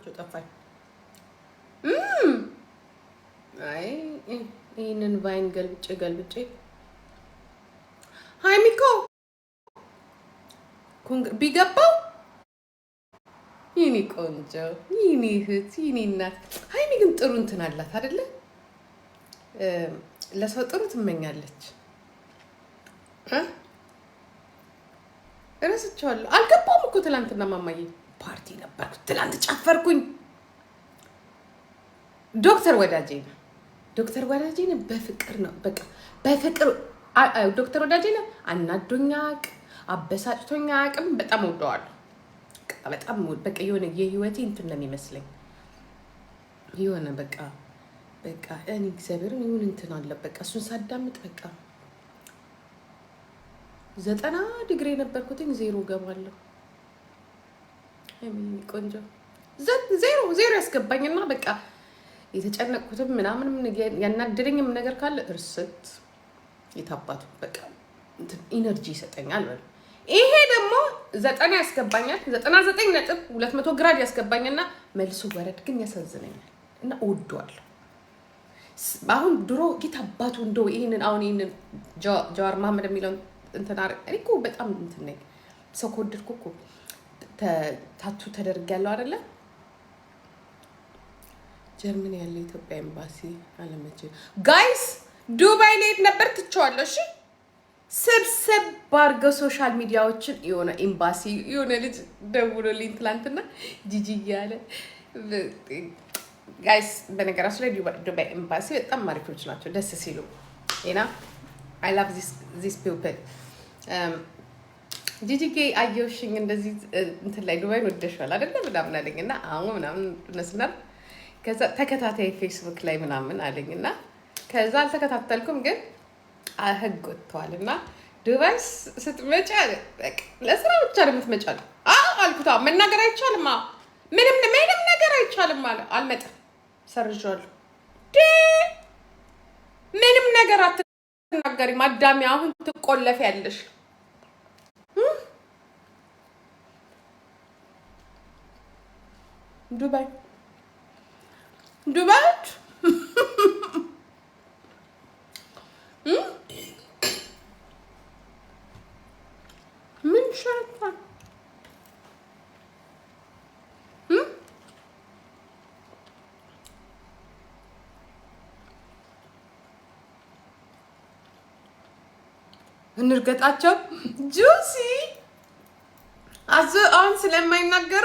ስማቸው ጠፋኝ። አይ ይህንን ቫይን ገልብጬ ሃይሚኮ ቢገባው ይኔ ቆንጆ ይኔ እህት ይኔ እናት። ሃይሚ ግን ጥሩ እንትን አላት አይደለ? ለሰው ጥሩ ትመኛለች። እረስቸዋለሁ። አልገባውም እኮ ትላንትና ማማዬ ፓርቲ ነበርኩ። ትላንት ጨፈርኩኝ። ዶክተር ወዳጄ ነው በፍቅር ነው በቃ በፍቅር ዶክተር ወዳጄ ነው። አናዶኛ አያውቅም፣ አበሳጭቶኛ አያውቅም። በጣም ወደዋለሁ። በጣም በቃ የሆነ የህይወቴ እንትን ነው የሚመስለኝ። የሆነ በቃ እኔ እግዚአብሔርን ይሁን እንትን አለ በቃ እሱን ሳዳምጥ በቃ 90 ዲግሪ የነበርኩትኝ 0 ገባለሁ። ቆንጆ ዜሮ ያስገባኝና በቃ የተጨነቅኩትም ምናምንም ያናደደኝም ነገር ካለ እርስት የታባቱ በቃ ኢነርጂ ይሰጠኛል። ይሄ ደግሞ 90 ያስገባኛል። 99.200 ግራድ ያስገባኝና መልሶ ወረድ ግን ያሳዝነኛል እና እወደዋለሁ። አሁን ድሮ የታባቱ እንደው ይሄንን ጀዋር መሀመድ የሚለውን እንትን እኔ እኮ በጣም እንትን ነኝ። ሰው ከወደድኩ እኮ ታቱ ተደርጊያለሁ አይደለ? ጀርመን ያለ ኢትዮጵያ ኤምባሲ አለመቼ ጋይስ ዱባይ ላይ ነበር ትቼዋለሁ። እሺ ስብስብ ባርገው ሶሻል ሚዲያዎችን የሆነ ኤምባሲ የሆነ ልጅ ደውሎልኝ ትላንትና ጂጂ እያለ ጋይስ፣ በነገራችን ላይ ዱባይ ኤምባሲ በጣም አሪፎች ናቸው ደስ ሲሉ እና አይ ላቭ ዚስ ፒፕል። ጂጂጌ አየውሽኝ እንደዚህ እንትን ላይ ዱባይን ወደሻል አይደለ ምናምን አለኝ እና አሁን ምናምን መስናል። ከዛ ተከታታይ ፌስቡክ ላይ ምናምን አለኝ እና ከዛ አልተከታተልኩም ግን ህግ ወጥተዋል እና ዱባይ ስትመጪ ለስራ ብቻ ነው የምትመጪው አልኩት። መናገር አይቻልም፣ ምንም ነገር አይቻልም አለ። አልመጣም፣ ሰርዣለሁ። ምንም ነገር አትናገሪ ማዳሚ፣ አሁን ትቆለፊያለሽ። ዱባይ ምን ሸርቷል? እንርገጣቸው ጁሲ አሁን ስለማይናገሩ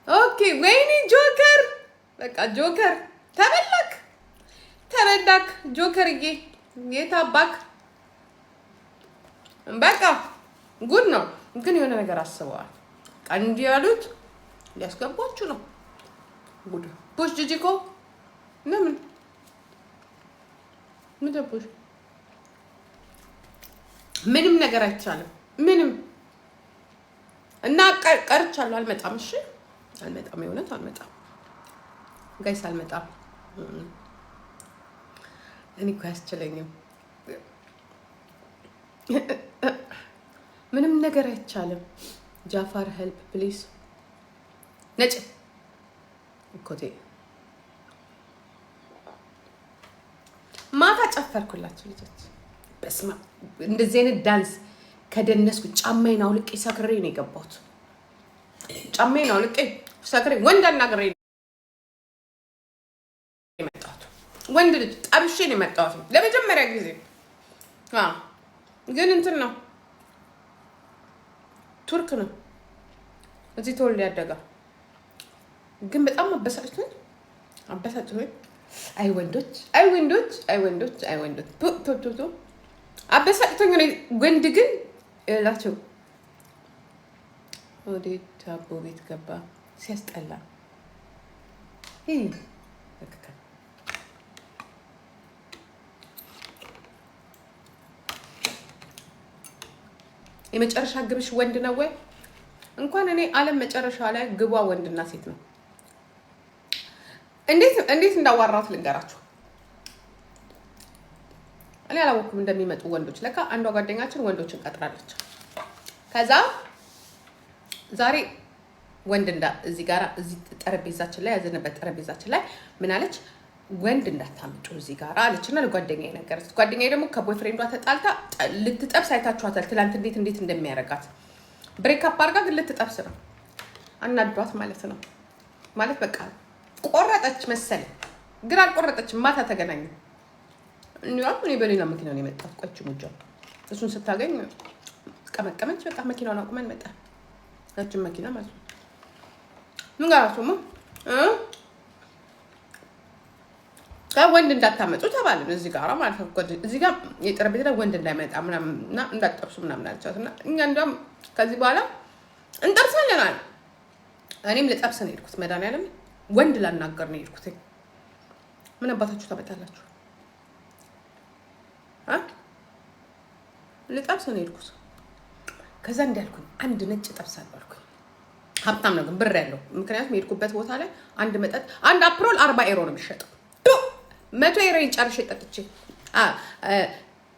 ኦኬ። ወይኔ ጆከር፣ በቃ ጆከር ተበላክ ጆከርዬ፣ የታባክ በቃ ጉድ ነው። ግን የሆነ ነገር አስበዋል። እንዲህ ያሉት ሊያስገባችሁ ነው። ጉድ ፑሽ ጂጂኮ ለምን ምንድነው? ምንም ነገር አይቻልም። ምንም እና ቀርቻለሁ። አልመጣም። እሺ አልመጣም። የእውነት አልመጣም ጋይስ፣ አልመጣም። እኔ እኮ አያስችለኝም። ምንም ነገር አይቻልም። ጃፋር ሄልፕ ፕሊዝ። ነጭ ኮቴ ማታ ጨፈርኩላችሁ ልጆች። በስማ እንደዚህ አይነት ዳንስ ከደነስኩ ጫማዬን አውልቄ ሰክሬ ነው የገባሁት። ጫማዬን አውልቄ ሰክሬ ወንድ አናግሬ ነው የመጣሁት። ወንድ ልጅ ጠብሼ ነው የመጣሁት ለመጀመሪያ ጊዜ። ግን እንትን ነው ቱርክ ነው እዚህ ተወልዶ ያደጋ። ግን በጣም አበሳጭቶኝ አይ ወንዶች አበሳጭቶኝ ነው። ወንድ ግን እላቸው ወደ ዳቦ ቤት ገባ ሲያስጠላ። የመጨረሻ ግብሽ ወንድ ነው ወይ? እንኳን እኔ ዓለም መጨረሻ ላይ ግቧ ወንድና ሴት ነው። እንዴት እንዳዋራት ልንገራችሁ። እኔ አላወኩም እንደሚመጡ ወንዶች። ለካ አንዷ ጓደኛችን ወንዶችን ቀጥራለች። ከዛ ዛሬ ወንድ እዚህ ጋር እዚህ ጠረጴዛችን ላይ ያዘነበት ጠረጴዛችን ላይ ምን አለች? ወንድ እንዳታመጡ እዚህ ጋር አለችና ለጓደኛዬ ነገረች። ጓደኛዬ ደግሞ ከቦይፍሬንዷ ተጣልታ ልትጠብስ አይታችኋታል። ትላንት እንዴት እንደሚያረጋት ብሬክአፕ አድርጋ ግን ልትጠብስ ነው። አናዷት ማለት ነው። ማለት በቃ ቆረጠች መሰለኝ፣ ግን አልቆረጠችም። ማታ ተገናኙ። እኔ በሌላ መኪና ነው የመጣሁት። ቆይቼ ሙጃ እሱን ስታገኝ ቀመቀመች። በቃ መኪናውን አቁመን መጣ። ያችን መኪና ማለት ነው። ምን ጋር አሱማ ወንድ እንዳታመጡ ተባልን። እዚህ ጋር ማለት ነው። እዚህ ጋር የጠረጴዛ ላይ ወንድ እንዳይመጣ ምናምንና እንዳትጠብሱ ምናምን አለቻትና እኛ እንደውም ከዚህ በኋላ እንጠብሳለን አለ። እኔም ልጠብስ ነው የሄድኩት። መድኃኒዓለም ወንድ ላናገር ነው የሄድኩት። ምን አባታችሁ ታመጣላችሁ? ልጠብስ ነው የሄድኩት። ከዛ እንዳልኩኝ አንድ ነጭ ጠብሳለሁ አልኩኝ። ሀብታም ነው ግን ብር ያለው። ምክንያቱም የሄድኩበት ቦታ ላይ አንድ መጠጥ አንድ አፕሮል 40 ዩሮ ነው የሚሸጠው። 100 ዩሮ ጨርሼ ጠጥቼ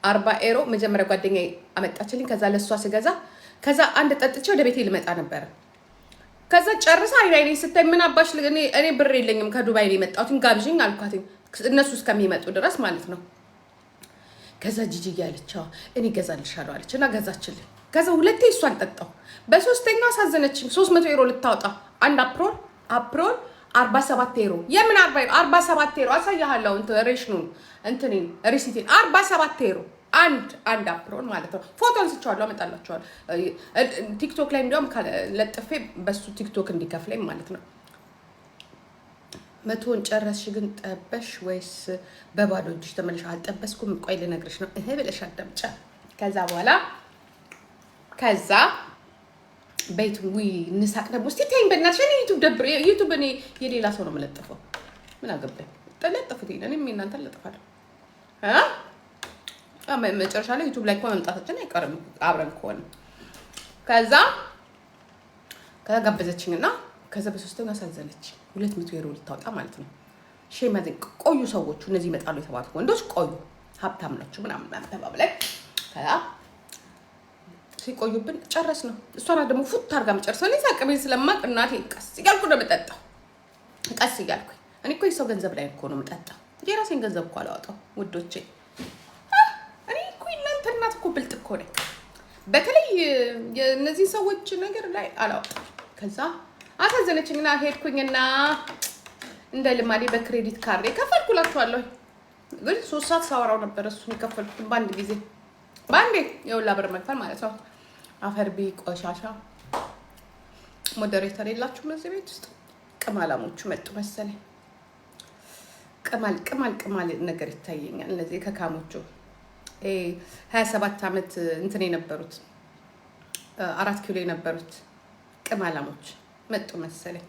40 ዩሮ መጀመሪያ ጓደኛዬ አመጣችልኝ። ከዛ ለሷ ስገዛ ከዛ አንድ ጠጥቼ ወደ ቤቴ ልመጣ ነበረ። ከዛ ጨርሳ አይኔ ስታይ ምን አባሽ እኔ ብር የለኝም ከዱባይ ነው የመጣሁት ጋብዥኝ አልኳት፣ እነሱ እስከሚመጡ ድረስ ማለት ነው። ከዛ ጂጂ ያለች እኔ ገዛልሻለሁ አለች እና ገዛችልኝ። ከዛ ሁለቴ እሷን ጠጣሁ። በሶስተኛው አሳዘነችኝ። 300 ዩሮ ልታወጣ አንድ አፕሮል 47 ዩሮ። የምን 47 ዩሮ አሳያለሁ። ሬሽኑን እንትኔን ሪሲቲን 47 ዩሮ አንድ አፕሮል ማለት ነው። ፎቶ አንስቼዋለሁ፣ አመጣላችኋለሁ። ቲክቶክ ላይ እንዲያውም ለጥፌ በሱ ቲክቶክ እንዲከፍለኝ ማለት ነው። 100ን ጨረስሽ ግን ጠበሽ ወይስ በባዶ እጅሽ ተመለሽ? አልጠበስኩም። ቆይ ልነግርሽ ነው ብለሽ አዳምጫ። ከዛ ቤት እንሳቅ ደግሞ እስቲ ተይኝ በእናትሽ። እኔ ዩቱብ እኔ የሌላ ሰው ነው የምለጥፈው። ምን አገባኝ? ተለጥፉት። እኔም እናንተን ለጥፋለሁ። መጨረሻ ላይ ዩቱብ ላይ መምጣታችን አይቀርም አብረን ከሆነ። ከዛ ጋበዘችኝና ከዛ በሶስተኛው አሳዘነች። 200 ዩሮ ልታወጣ ማለት ነው። ሼማዘን ቆዩ ሰዎቹ እነዚህ ይመጣሉ የተባሉት ወንዶች ቆዩ፣ ሀብታም ናቸው ምናምን ተባብለን ከዛ ሲቆዩብን ጨረስ ነው። እሷና ደግሞ ፉት አድርጋ መጨረስ ነው። ሳቅቤን ስለማቅ እናቴ ቀስ እያልኩ ነው የምጠጣው። ቀስ እያልኩኝ እኔ እኮ የሰው ገንዘብ ላይ እኮ ነው የምጠጣው። የራሴን ገንዘብ እኮ አላወጣው ውዶቼ። እኔ እኮ እናንተ እናት እኮ ብልጥ እኮ ነኝ። በተለይ የእነዚህ ሰዎች ነገር ላይ አላወጣም። ከዛ አሳዘነችኝና ሄድኩኝና እንደ ልማዴ በክሬዲት ካርድ ከፈልኩላችኋለሁ። ግን 3 ሰዓት ሳወራው ነበር እሱን የከፈልኩት በአንዴ የውላ ብር መክፈል ማለት ነው። አፈርቢ ቆሻሻ ሞዴሬተር የላችሁም እዚህ ቤት ውስጥ? ቅማላሞቹ መጡ መሰለኝ። ቅማል ነገር ይታየኛል። እነዚህ ከካሞቹ 27 ዓመት እንትን የነበሩት 4 ኪሎ የነበሩት ቅማላሞች መጡ መሰለኝ።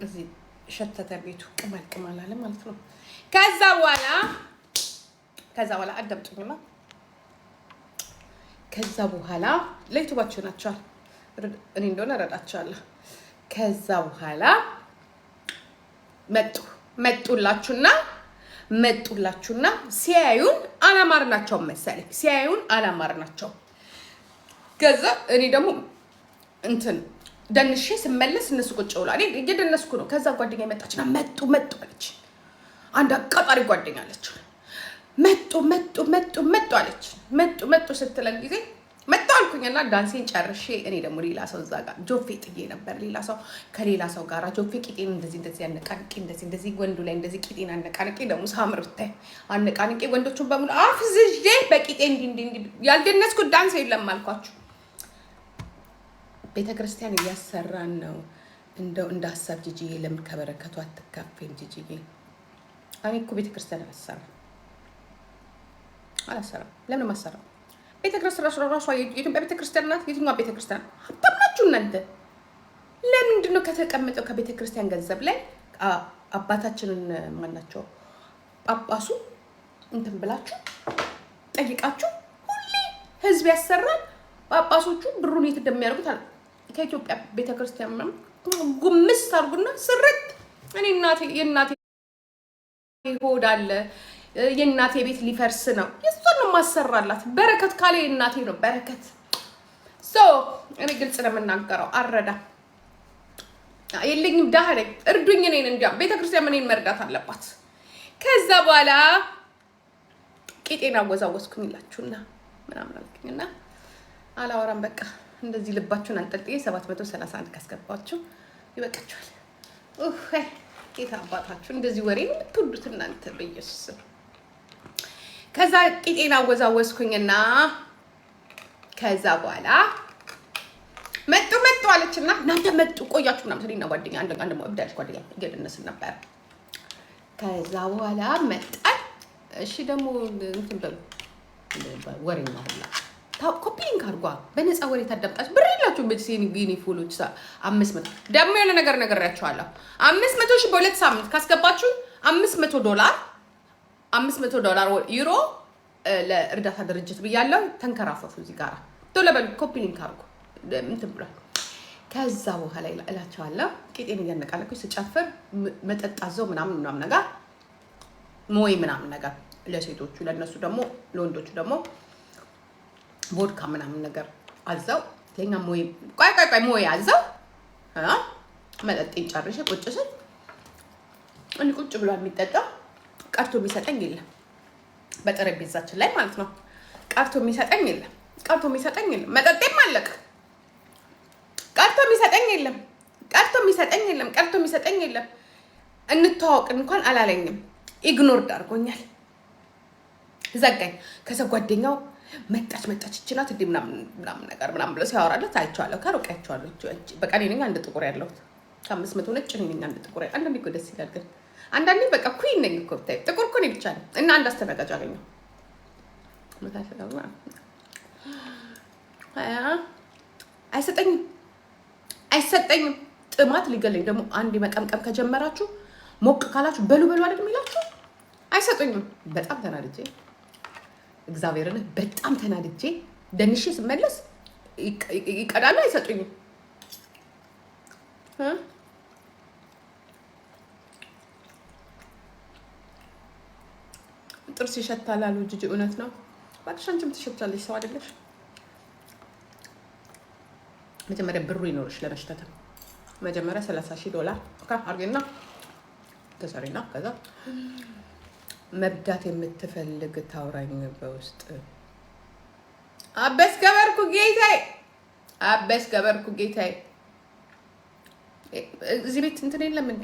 እዚህ ሸተተ ቤቱ ቅማል አለ ማለት ነው። ከዛ በኋላ አዳምጡኝማ። ከዛ በኋላ ለዩቱባችሁ ናቸዋል እኔ እንደሆነ እረዳቸዋለሁ። ከዛ በኋላ መጡላችሁና ሲያዩን አላማርናቸው መሰለኝ። አላማርናቸው። ከዛ እኔ ደግሞ እንትን ደንሼ ስመለስ እነሱ ቁጭ ብሏል። እኔ እየደነስኩ ነው። ከዛ ጓደኛ መጣችና መጡ አለች። አንድ አቃጣሪ ጓደኛ አለች። መጡ አለች። መጡ ስትለን ጊዜ መጣ አልኩኝና ዳንሴን ጨርሼ እኔ ደግሞ ሌላ ሰው እዛ ጋር ጆፌ ጥዬ ነበር። ከሌላ ሰው ጋር ጆፌ ቂጤን እንደዚህ አነቃንቄ እንደዚህ ወንዱ ላይ እንደዚህ ቂጤን አነቃንቄ ደግሞ ሳምር ብታይ አነቃንቄ ወንዶቹን በሙሉ አፍዝዤ በቂጤ እንዲህ ያልደነስኩት ዳንስ የለም አልኳችሁ። ቤተክርስቲያን እያሰራን ነው። እንደው እንዳሰብ ጂጂዬ ለምን ከበረከቱ አትካፈኝ ጂጂዬ? እኔ እኮ ቤተክርስቲያን አላሰራም። ለምን ማሰራም? ቤተክርስቲያን ራሷ የኢትዮጵያ ቤተክርስቲያን ናት። የትኛዋ ቤተክርስቲያን አታምናችሁ እናንተ? ለምንድን ነው ከተቀመጠው ከቤተክርስቲያን ገንዘብ ላይ አባታችንን ማናቸው ጳጳሱ እንትን ብላችሁ ጠይቃችሁ ሁሌ ህዝብ ያሰራል። ጳጳሶቹ ብሩን የት እንደሚያደርጉት ከኢትዮጵያ ቤተክርስቲያን ምናምን ጉምስ አድርጉና ስርት። እኔ የእናቴ ሆድ አለ። የእናቴ ቤት ሊፈርስ ነው። የእሷን ነው ማሰራላት። በረከት ካለ የእናቴ ነው በረከት። እኔ ግልጽ ነው የምናገረው። አረዳ የለኝም ዳህ ነኝ። እርዱኝ። እኔን እንዲያውም ቤተክርስቲያን እኔን መርዳት አለባት። ከዛ በኋላ ቂጤን አወዛወዝኩኝ ይላችሁና ምናምን አልኩኝና አላወራም። በቃ እንደዚህ ልባችሁን አንጠልጥዬ 731 ካስገባችሁ ይበቃችኋል። ጌታ አባታችሁ እንደዚህ ወሬ የምትወዱት እናንተ በኢየሱስ። ከዛ ቂጤን አወዛወዝኩኝና ከዛ በኋላ መጡ አለችና እናንተ መጡ ቆያችሁ ምናምን ስለኝ ነው ጓደኛ አንድ እብዳለች ጓደኛ እየደነስን ነበር። ከዛ በኋላ መጣን። እሺ ደግሞ እንትን በሉ ወሬኛ ሁላ ኮፒ ሊንክ አድርጓ በነፃ ወሬ ታዳምጣችሁ ብር የላችሁ በሲኒ ፎሎች 500 ደግሞ የሆነ ነገር ነግሬያችኋለሁ። 500 ሺህ በ2 ሳምንት ካስገባችሁ $500 ዩሮ ለእርዳታ ድርጅት ብያለሁ። ተንከራፈፉ እዚህ ጋራ ቶሎ በሉ ኮፒ ሊንክ አድርጉ እንትን ብሏል። ከዛ በኋላ እላቸዋለሁ ቂጤን እያነቃለኩኝ ስጨፍር መጠጣዘው ምናምን ነገር ሞይ ምናምን ነገር ለሴቶቹ፣ ለነሱ ደግሞ ለወንዶቹ ደግሞ ቮድካ ምናምን ነገር አዛው ለኛ ሞይ ቆይ ሞይ አዛው መጠጤን ጨርሼ ቁጭ ስል እኔ ቁጭ ብሏል የሚጠጣ ቀርቶ የሚሰጠኝ የለም። በጠረጴዛችን ላይ ማለት ነው። ቀርቶ የሚሰጠኝ የለም። መጠጤም አለቀ። ቀርቶ የሚሰጠኝ የለም። እንተዋወቅ እንኳን አላለኝም። ኢግኖርድ አድርጎኛል። ዘጋኝ። ከዛ ጓደኛው መጣች ይችላል እንዴ ምናምን ነገር ምናምን ብሎ ሲያወራለት አይቼዋለሁ። ከሩቅ አይቼዋለሁ። በቃ እኔ ነኝ አንድ ጥቁር ያለሁት ከ500 ነጭ እኔ ነኝ አንድ ጥቁር። አንዳንዴ እኮ ደስ ይላል። ግን አንዳንዴ በቃ ኩይን ነኝ እኮ ብታይ ጥቁር እኮ እኔ ብቻ ነኝ እና አንድ አስተናጋጅ አገኘሁ። አይሰጠኝም። ጥማት ሊገለኝ ደግሞ አንድ መቀምቀም ከጀመራችሁ ሞቅ ካላችሁ በሉ አይደል የሚላችሁ። አይሰጡኝም። በጣም ተናድጄ እግዚአብሔርን በጣም ተናድጄ ደንሼ ስመለስ ይቀዳሉ። አይሰጡኝም። ጥርስ ይሸታል አሉ ጂጂ። እውነት ነው። እባክሽ አንቺም ትሸቻለሽ። ሰው አይደለሽ። መጀመሪያ ብሩ ይኖርሽ ለመሽተት። መጀመሪያ $30,000 አርጌና ተሰሪና ከዛ መርዳት የምትፈልግ ታውራኝ በውስጥ። አበስ ገበርኩ ጌታዬ። እዚህ ቤት እንትን የለም እንዴ?